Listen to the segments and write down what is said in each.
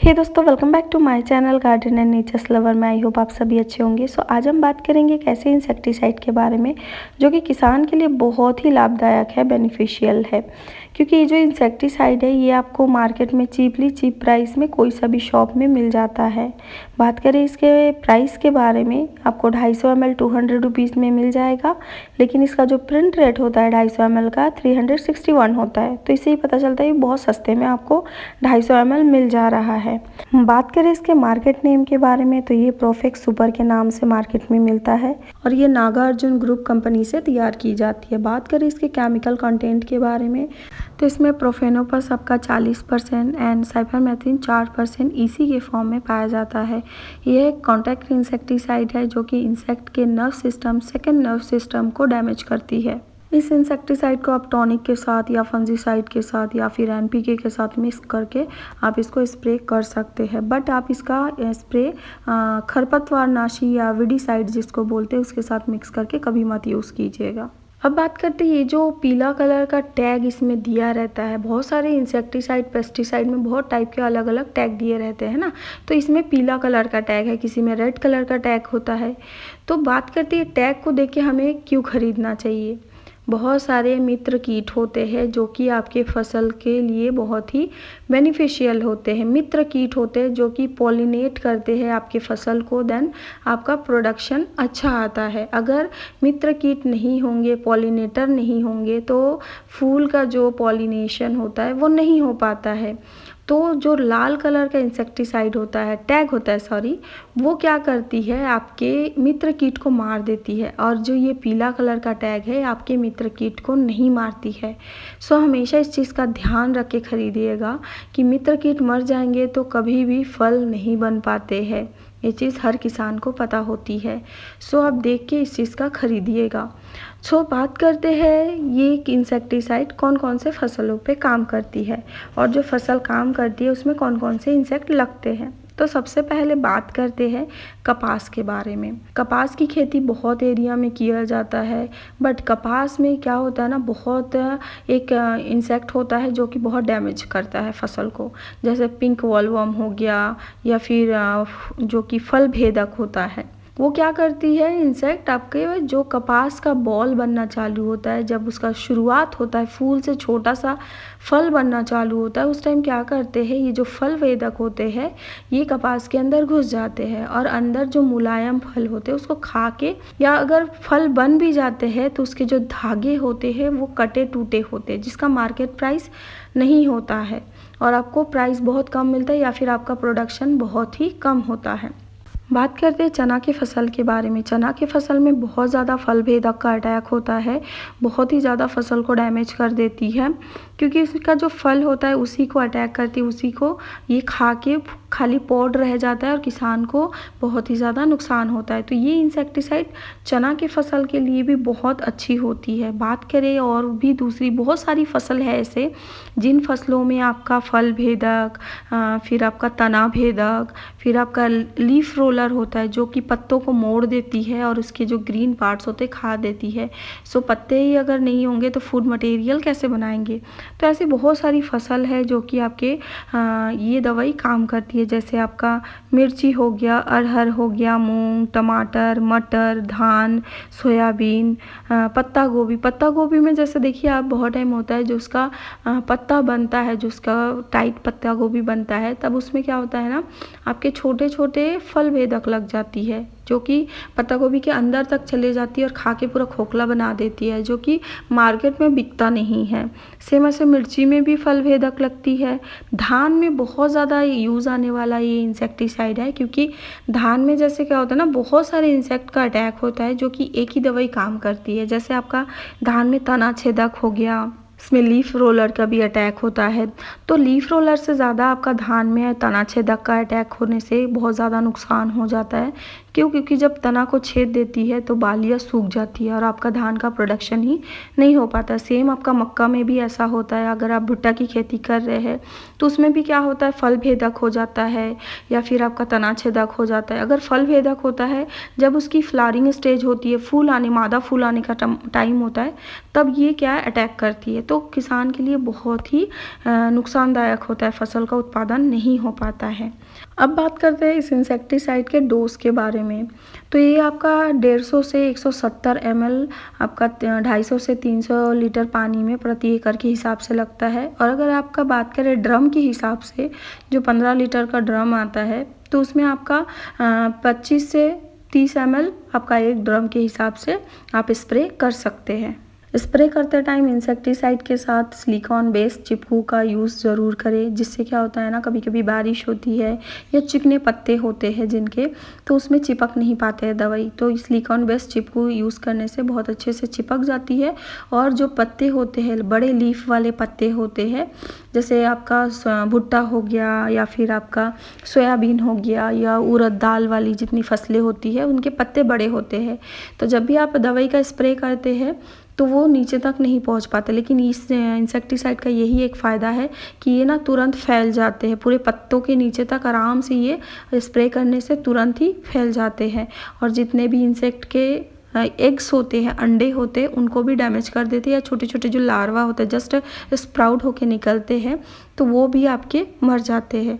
हे दोस्तों, welcome back to my channel garden and nature's lover में। I hope आप सभी अच्छे होंगे। आज हम बात करेंगे एक ऐसे इंसेक्टिसाइड के बारे में जो कि किसान के लिए बहुत ही लाभदायक है, बेनिफिशियल है। क्योंकि ये जो इंसेक्टिसाइड है ये आपको मार्केट में चीप प्राइस में कोई सा भी शॉप में मिल जाता है। बात करें इसके प्राइस के बारे में, आपको 250 ml 200 रुपीज़ में मिल जाएगा। लेकिन इसका जो प्रिंट रेट होता है 250 ml का 361 होता है। तो इससे ही पता चलता है बहुत सस्ते में आपको 250 ml मिल जा रहा है। बात करें इसके मार्केट नेम के बारे में, तो ये प्रोफेक्स सुपर के नाम से मार्केट में मिलता है और ये नागार्जुन ग्रुप कंपनी से तैयार की जाती है। बात करें इसके केमिकल कंटेंट के बारे में, तो इसमें प्रोफेनोपस आपका 40% एंड साइपरमेथ्रिन 4% ईसी के फॉर्म में पाया जाता है। यह एक कॉन्टैक्ट इंसेक्टिसाइड है जो कि इंसेक्ट के nerve system, second nerve system को डैमेज करती है। इस इंसेक्टिसाइड को आप टॉनिक के साथ या फंजीसाइड के साथ या फिर एनपीके के साथ मिक्स करके आप इसको स्प्रे कर सकते हैं। बट आप इसका स्प्रे खरपतवारनाशी या विडीसाइड जिसको बोलते हैं उसके साथ मिक्स करके कभी मत यूज़ कीजिएगा। अब बात करते हैं ये जो पीला कलर का टैग इसमें दिया रहता है। बहुत सारे इंसेक्टिसाइड, पेस्टिसाइड में बहुत टाइप के अलग अलग टैग दिए रहते हैं ना, तो इसमें पीला कलर का टैग है, किसी में रेड कलर का टैग होता है। तो बात करते हैं टैग को देख के हमें क्यों खरीदना चाहिए। बहुत सारे मित्र कीट होते हैं जो कि आपके फसल के लिए बहुत ही बेनिफिशियल होते हैं। मित्र कीट होते हैं जो कि पॉलिनेट करते हैं आपके फसल को, देन आपका प्रोडक्शन अच्छा आता है। अगर मित्र कीट नहीं होंगे, पॉलिनेटर नहीं होंगे, तो फूल का जो पॉलिनेशन होता है वो नहीं हो पाता है। तो जो लाल कलर का इंसेक्टिसाइड होता है, टैग होता है सॉरी, वो क्या करती है, आपके मित्र कीट को मार देती है। और जो ये पीला कलर का टैग है आपके मित्र कीट को नहीं मारती है। सो हमेशा इस चीज़ का ध्यान रख के खरीदिएगा कि मित्र कीट मर जाएंगे तो कभी भी फल नहीं बन पाते हैं। ये चीज़ हर किसान को पता होती है। सो आप देख के इस चीज़ का खरीदिएगा। सो बात करते हैं ये इंसेक्टिसाइड कौन कौन से फसलों पे काम करती है और जो फसल काम करती है उसमें कौन कौन से इंसेक्ट लगते हैं। तो सबसे पहले बात करते हैं कपास के बारे में। कपास की खेती बहुत एरिया में किया जाता है, बट कपास में क्या होता है ना, बहुत एक इंसेक्ट होता है जो कि बहुत डैमेज करता है फसल को। जैसे पिंक वॉलवर्म हो गया या फिर जो कि फल भेदक होता है। वो क्या करती है इंसेक्ट, आपके जो कपास का बॉल बनना चालू होता है, जब उसका शुरुआत होता है, फूल से छोटा सा फल बनना चालू होता है, उस टाइम क्या करते हैं, ये जो फल वेदक होते हैं ये कपास के अंदर घुस जाते हैं और अंदर जो मुलायम फल होते हैं उसको खा के, या अगर फल बन भी जाते हैं तो उसके जो धागे होते हैं वो कटे टूटे होते हैं, जिसका मार्केट प्राइस नहीं होता है और आपको प्राइस बहुत कम मिलता है या फिर आपका प्रोडक्शन बहुत ही कम होता है। बात करते हैं चना की फसल के बारे में। चना की फसल में बहुत ज़्यादा फल भेदक का अटैक होता है, बहुत ही ज़्यादा फसल को डैमेज कर देती है, क्योंकि इसका जो फल होता है उसी को अटैक करती है, उसी को ये खा के खाली पॉड रह जाता है और किसान को बहुत ही ज़्यादा नुकसान होता है। तो ये इंसेक्टिसाइड चना की फसल के लिए भी बहुत अच्छी होती है। बात करें और भी दूसरी बहुत सारी फसल है ऐसे जिन फसलों में आपका फल भेदक, फिर आपका तना भेदक, फिर आपका लीफ रोलर होता है जो कि पत्तों को मोड़ देती है और उसके जो ग्रीन पार्ट्स होते हैं खा देती है। सो पत्ते ही अगर नहीं होंगे तो फूड मटेरियल कैसे बनाएंगे। तो ऐसी बहुत सारी फसल है जो कि आपके ये दवाई काम करती है। जैसे आपका मिर्ची हो गया, अरहर हो गया, मूंग, टमाटर, मटर, धान, सोयाबीन, पत्ता गोभी। पत्ता गोभी में जैसे देखिए आप बहुत टाइम होता है जो उसका पत्ता बनता है, जो उसका टाइट पत्ता गोभी बनता है, तब उसमें क्या होता है ना, आपके छोटे छोटे फल भेदक लग जाती है जो कि पत्ता गोभी के अंदर तक चले जाती है और खा के पूरा खोखला बना देती है, जो कि मार्केट में बिकता नहीं है। सेम ऐसे मिर्ची में भी फल भेदक लगती है। धान में बहुत ज़्यादा यूज़ आने वाला ये इंसेक्टिसाइड है, क्योंकि धान में जैसे क्या होता है ना, बहुत सारे इंसेक्ट का अटैक होता है जो कि एक ही दवाई काम करती है। जैसे आपका धान में तना छेदक हो गया, इसमें लीफ रोलर का भी अटैक होता है। तो लीफ रोलर से ज़्यादा आपका धान में तना छेदक का अटैक होने से बहुत ज़्यादा नुकसान हो जाता है। क्यों? क्योंकि जब तना को छेद देती है तो बालियाँ सूख जाती है और आपका धान का प्रोडक्शन ही नहीं हो पाता। सेम आपका मक्का में भी ऐसा होता है। अगर आप भुट्टा की खेती कर रहे हैं तो उसमें भी क्या होता है, फल भेदक हो जाता है या फिर आपका तना छेदक हो जाता है। अगर फल भेदक होता है, जब उसकी फ्लावरिंग स्टेज होती है, फूल आने, मादा फूल आने का टाइम होता है, तब ये क्या है, अटैक करती है। तो किसान के लिए बहुत ही नुकसानदायक होता है, फसल का उत्पादन नहीं हो पाता है। अब बात करते हैं इस इंसेक्टिसाइड के डोज के बारे में। तो ये आपका 150 से 170 ml आपका 250 से 300 लीटर पानी में प्रति एकड़ के हिसाब से लगता है। और अगर आपका बात करें ड्रम के हिसाब से, जो 15 लीटर का ड्रम आता है, तो उसमें आपका 25 से 30 ml आपका एक ड्रम के हिसाब से आप स्प्रे कर सकते हैं। स्प्रे करते टाइम इंसेक्टिसाइड के साथ सिलिकॉन बेस्ड चिपकू का यूज़ ज़रूर करें, जिससे क्या होता है ना, कभी कभी बारिश होती है या चिकने पत्ते होते हैं जिनके, तो उसमें चिपक नहीं पाते हैं दवाई, तो सिलिकॉन बेस्ड चिपकू यूज़ करने से बहुत अच्छे से चिपक जाती है। और जो पत्ते होते हैं, बड़े लीफ वाले पत्ते होते हैं, जैसे आपका भुट्टा हो गया या फिर आपका सोयाबीन हो गया या उड़द दाल वाली जितनी फसलें होती है, उनके पत्ते बड़े होते हैं, तो जब भी आप दवाई का स्प्रे करते हैं तो वो नीचे तक नहीं पहुंच पाते। लेकिन इस इंसेक्टिसाइड का यही एक फ़ायदा है कि ये ना तुरंत फैल जाते हैं, पूरे पत्तों के नीचे तक आराम से ये स्प्रे करने से तुरंत ही फैल जाते हैं। और जितने भी इंसेक्ट के एग्स होते हैं, अंडे होते हैं, उनको भी डैमेज कर देते हैं, या छोटे छोटे जो लार्वा होते हैं जस्ट स्प्राउट होके निकलते हैं, तो वो भी आपके मर जाते हैं।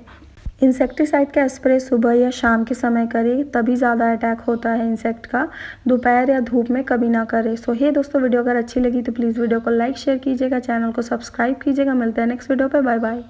इंसेक्टिसाइड का स्प्रे सुबह या शाम के समय करें, तभी ज़्यादा अटैक होता है इंसेक्ट का। दोपहर या धूप में कभी ना करें। सो हे दोस्तों, वीडियो अगर अच्छी लगी तो प्लीज़ वीडियो को लाइक शेयर कीजिएगा, चैनल को सब्सक्राइब कीजिएगा। मिलते हैं नेक्स्ट वीडियो पे, बाय बाय।